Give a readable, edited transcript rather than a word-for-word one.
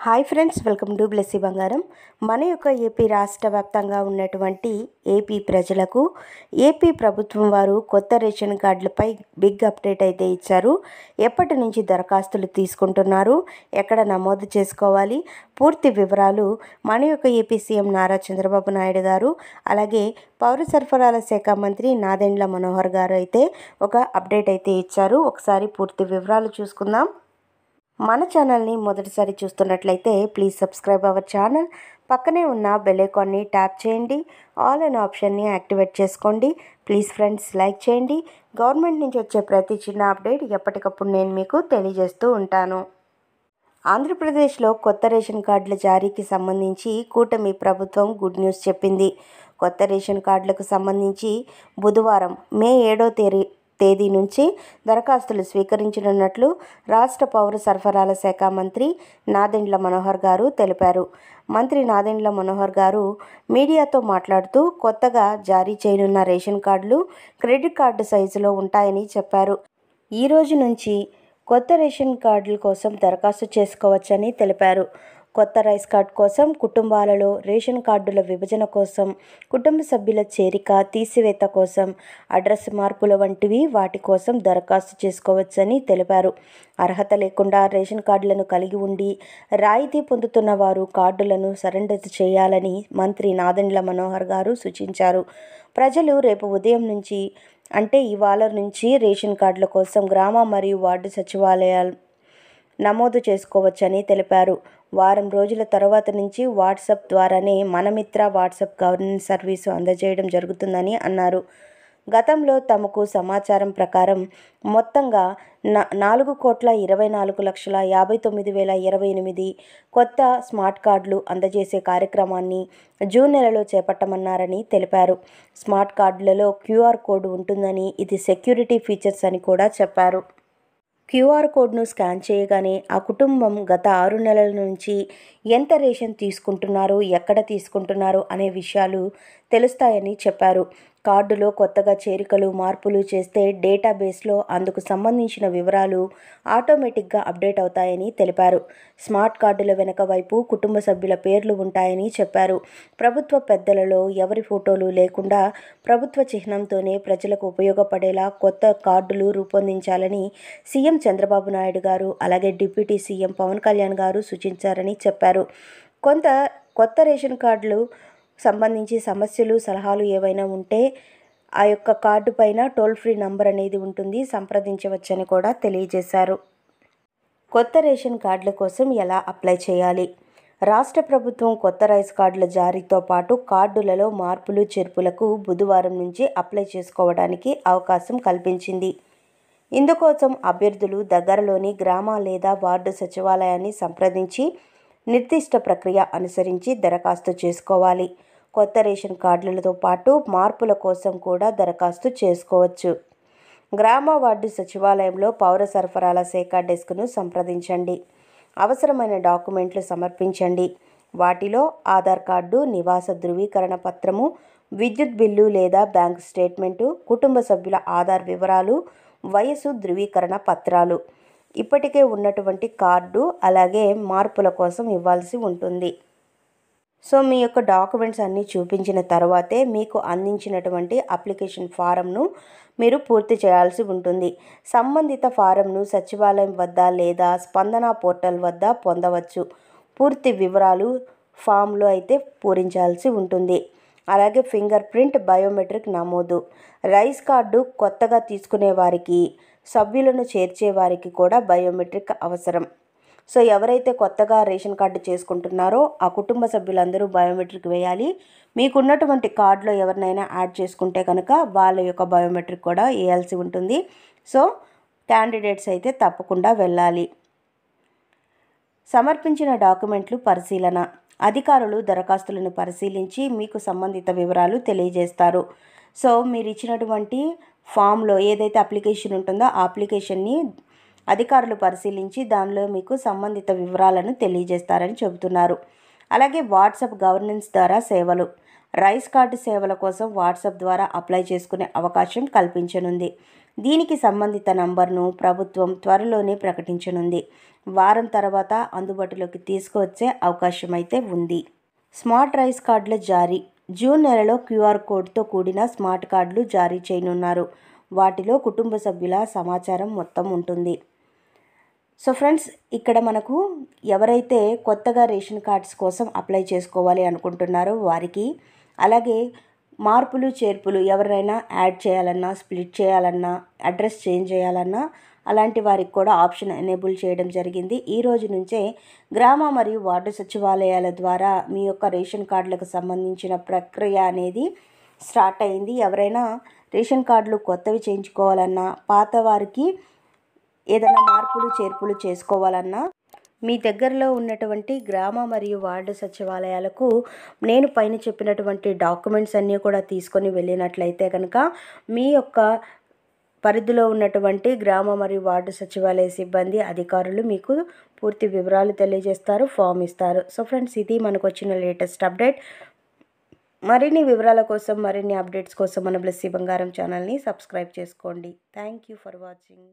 Hi friends, welcome to Blessy బంగారం. మన యొక్క ఏపీ రాష్ట్ర వ్యాప్తంగా ఉన్నటువంటి ఏపీ ప్రజలకు ఏపీ ప్రభుత్వం వారు కొత్త రేషన్ కార్డులపై బిగ్ అప్డేట్ అయితే ఇచ్చారు. ఎప్పటి నుంచి దరఖాస్తులు తీసుకుంటున్నారు, ఎక్కడ నమోదు చేసుకోవాలి, పూర్తి వివరాలు మన యొక్క ఏపీ సీఎం నారా చంద్రబాబు నాయుడు గారు, అలాగే పౌర సరఫరాల శాఖ మంత్రి నాదెండ్ల మనోహర్ గారు అయితే ఒక అప్డేట్ అయితే ఇచ్చారు. ఒకసారి పూర్తి వివరాలు చూసుకుందాం. మన ఛానల్ని మొదటిసారి చూస్తున్నట్లయితే ప్లీజ్ సబ్స్క్రైబ్ అవర్ ఛానల్. పక్కనే ఉన్న బెల్ ఐకాన్ని ట్యాప్ చేయండి. ఆల్ అనే ఆప్షన్ని యాక్టివేట్ చేసుకోండి. ప్లీజ్ ఫ్రెండ్స్ లైక్ చేయండి. గవర్నమెంట్ నుంచి వచ్చే ప్రతి చిన్న అప్డేట్ ఎప్పటికప్పుడు నేను మీకు తెలియజేస్తూ ఉంటాను. ఆంధ్రప్రదేశ్లో కొత్త రేషన్ కార్డుల జారీకి సంబంధించి కూటమి ప్రభుత్వం గుడ్ న్యూస్ చెప్పింది. కొత్త రేషన్ కార్డులకు సంబంధించి బుధవారం మే 7వ తేదీ నుంచి దరఖాస్తులు స్వీకరించనున్నట్లు రాష్ట్ర పౌర సరఫరాల శాఖ మంత్రి నాదెండ్ల మనోహర్ గారు తెలిపారు. మంత్రి నాదెండ్ల మనోహర్ గారు మీడియాతో మాట్లాడుతూ కొత్తగా జారీ చేయనున్న రేషన్ కార్డులు క్రెడిట్ కార్డు సైజులో ఉంటాయని చెప్పారు. ఈ రోజు నుంచి కొత్త రేషన్ కార్డుల కోసం దరఖాస్తు చేసుకోవచ్చని తెలిపారు. కొత్త రైస్ కార్డు కోసం, కుటుంబాలలో రేషన్ కార్డుల విభజన కోసం, కుటుంబ సభ్యుల చేరిక, తీసివేత కోసం, అడ్రస్ మార్పుల వంటివి వాటి కోసం దరఖాస్తు చేసుకోవచ్చని తెలిపారు. అర్హత లేకుండా రేషన్ కార్డులను కలిగి ఉండి రాయితీ పొందుతున్న వారు కార్డులను సరెండర్ చేయాలని మంత్రి నాదెండ్ల మనోహర్ గారు సూచించారు. ప్రజలు రేపు ఉదయం నుంచి అంటే ఇవాళ నుంచి రేషన్ కార్డుల కోసం గ్రామ మరియు వార్డు సచివాలయాలు నమోదు చేసుకోవచ్చని తెలిపారు. వారం రోజుల తర్వాత నుంచి వాట్సాప్ ద్వారానే మనమిత్ర వాట్సాప్ గవర్నెన్స్ సర్వీసు అందజేయడం జరుగుతుందని అన్నారు. గతంలో తమకు సమాచారం ప్రకారం మొత్తంగా 4,24,59,028 కొత్త స్మార్ట్ కార్డులు అందజేసే కార్యక్రమాన్ని జూన్ నెలలో చేపట్టమన్నారని తెలిపారు. స్మార్ట్ కార్డులలో క్యూఆర్ కోడ్ ఉంటుందని, ఇది సెక్యూరిటీ ఫీచర్స్ అని కూడా చెప్పారు. క్యూఆర్ కోడ్ను స్కాన్ చేయగానే ఆ కుటుంబం గత 6 నెలల నుంచి ఎంత రేషన్ తీసుకుంటున్నారు, ఎక్కడ తీసుకుంటున్నారు అనే విషయాలు తెలుస్తాయని చెప్పారు. కార్డులో కొత్తగా చేరికలు, మార్పులు చేస్తే డేటాబేస్లో అందుకు సంబంధించిన వివరాలు ఆటోమేటిక్గా అప్డేట్ అవుతాయని తెలిపారు. స్మార్ట్ కార్డుల వెనక వైపు కుటుంబ సభ్యుల పేర్లు ఉంటాయని చెప్పారు. ప్రభుత్వ పెద్దలలో ఎవరి ఫోటోలు లేకుండా ప్రభుత్వ చిహ్నంతోనే ప్రజలకు ఉపయోగపడేలా కొత్త కార్డులు రూపొందించాలని సీఎం చంద్రబాబు నాయుడు గారు, అలాగే డిప్యూటీ సీఎం పవన్ కళ్యాణ్ గారు సూచించారని చెప్పారు. కొత్త రేషన్ కార్డులు సంబంధించి సమస్యలు, సలహాలు ఏవైనా ఉంటే ఆ యొక్క కార్డు పైన టోల్ ఫ్రీ నంబర్ అనేది ఉంటుంది, సంప్రదించవచ్చని కూడా తెలియజేశారు. కొత్త రేషన్ కార్డుల కోసం ఎలా అప్లై చేయాలి? రాష్ట్ర ప్రభుత్వం కొత్త రైస్ కార్డుల జారీతో పాటు కార్డులలో మార్పులు చేర్పులకు బుధవారం నుంచి అప్లై చేసుకోవడానికి అవకాశం కల్పించింది. ఇందుకోసం అభ్యర్థులు దగ్గరలోని గ్రామ లేదా వార్డు సచివాలయాన్ని సంప్రదించి నిర్దిష్ట ప్రక్రియ అనుసరించి దరఖాస్తు చేసుకోవాలి. కొత్త రేషన్ కార్డులతో పాటు మార్పుల కోసం కూడా దరఖాస్తు చేసుకోవచ్చు. గ్రామ వార్డు సచివాలయంలో పౌర సరఫరాల శాఖ డెస్క్ను సంప్రదించండి. అవసరమైన డాక్యుమెంట్లు సమర్పించండి. వాటిలో ఆధార్ కార్డు, నివాస ధృవీకరణ పత్రము, విద్యుత్ బిల్లు లేదా బ్యాంకు స్టేట్మెంటు, కుటుంబ సభ్యుల ఆధార్ వివరాలు, వయసు ధృవీకరణ పత్రాలు, ఇప్పటికే ఉన్నటువంటి కార్డు, అలాగే మార్పుల కోసం ఇవ్వాల్సి ఉంటుంది. సో మీ యొక్క డాక్యుమెంట్స్ అన్నీ చూపించిన తర్వాతే మీకు అందించినటువంటి అప్లికేషన్ ఫారంను మీరు పూర్తి చేయాల్సి ఉంటుంది. సంబంధిత ఫారంను సచివాలయం వద్ద లేదా స్పందన పోర్టల్ వద్ద పొందవచ్చు. పూర్తి వివరాలు ఫామ్లో అయితే పూరించాల్సి ఉంటుంది. అలాగే ఫింగర్ ప్రింట్, బయోమెట్రిక్ నమోదు, రైస్ కార్డు కొత్తగా తీసుకునే వారికి, సభ్యులను చేర్చే వారికి కూడా బయోమెట్రిక్ అవసరం. సో ఎవరైతే కొత్తగా రేషన్ కార్డు చేసుకుంటున్నారో ఆ కుటుంబ సభ్యులందరూ బయోమెట్రిక్ వేయాలి. మీకున్నటువంటి కార్డులో ఎవరినైనా యాడ్ చేసుకుంటే కనుక వాళ్ళ యొక్క బయోమెట్రిక్ కూడా వేయాల్సి ఉంటుంది. సో క్యాండిడేట్స్ అయితే తప్పకుండా వెళ్ళాలి. సమర్పించిన డాక్యుమెంట్లు పరిశీలన. అధికారులు దరఖాస్తులను పరిశీలించి మీకు సంబంధిత వివరాలు తెలియజేస్తారు. సో మీరు ఇచ్చినటువంటి ఫామ్లో ఏదైతే అప్లికేషన్ ఉంటుందో ఆ అప్లికేషన్ని అధికారులు పరిశీలించి దానిలో మీకు సంబంధిత వివరాలను తెలియజేస్తారని చెబుతున్నారు. అలాగే వాట్సాప్ గవర్నెన్స్ ద్వారా సేవలు. రైస్ కార్డు సేవల కోసం వాట్సాప్ ద్వారా అప్లై చేసుకునే అవకాశం కల్పించనుంది. దీనికి సంబంధిత నంబర్ను ప్రభుత్వం త్వరలోనే ప్రకటించనుంది. వారం తర్వాత అందుబాటులోకి తీసుకువచ్చే అవకాశం అయితే ఉంది. స్మార్ట్ రైస్ కార్డుల జారీ. జూన్ నెలలో క్యూఆర్ కోడ్తో కూడిన స్మార్ట్ కార్డులు జారీ చేయనున్నారు. వాటిలో కుటుంబ సభ్యుల సమాచారం మొత్తం ఉంటుంది. సో ఫ్రెండ్స్, ఇక్కడ మనకు ఎవరైతే కొత్తగా రేషన్ కార్డ్స్ కోసం అప్లై చేసుకోవాలి అనుకుంటున్నారో వారికి, అలాగే మార్పులు చేర్పులు ఎవరైనా యాడ్ చేయాలన్నా, స్ప్లిట్ చేయాలన్నా, అడ్రస్ చేంజ్ చేయాలన్నా అలాంటి వారికి కూడా ఆప్షన్ ఎనేబుల్ చేయడం జరిగింది. ఈ రోజు నుంచే గ్రామ మరియు వార్డు సచివాలయాల ద్వారా మీ యొక్క రేషన్ కార్డులకు సంబంధించిన ప్రక్రియ అనేది స్టార్ట్ అయింది. ఎవరైనా రేషన్ కార్డులు కొత్తవి చేయించుకోవాలన్నా, పాత వారికి ఏదైనా మార్పులు చేర్పులు చేసుకోవాలన్నా మీ దగ్గరలో ఉన్నటువంటి గ్రామ మరియు వార్డు సచివాలయాలకు నేను పైన చెప్పినటువంటి డాక్యుమెంట్స్ అన్నీ కూడా తీసుకొని వెళ్ళినట్లయితే కనుక మీ యొక్క పరిధిలో ఉన్నటువంటి గ్రామ మరియు వార్డు సచివాలయ సిబ్బంది అధికారులు మీకు పూర్తి వివరాలు తెలియజేస్తారు, ఫామ్ ఇస్తారు. సో ఫ్రెండ్స్, ఇది మనకు వచ్చిన లేటెస్ట్ అప్డేట్. మరిన్ని వివరాల కోసం, మరిన్ని అప్డేట్స్ కోసం మన బ్లెస్సీ బంగారం ఛానల్ని సబ్స్క్రైబ్ చేసుకోండి. Thank you for watching.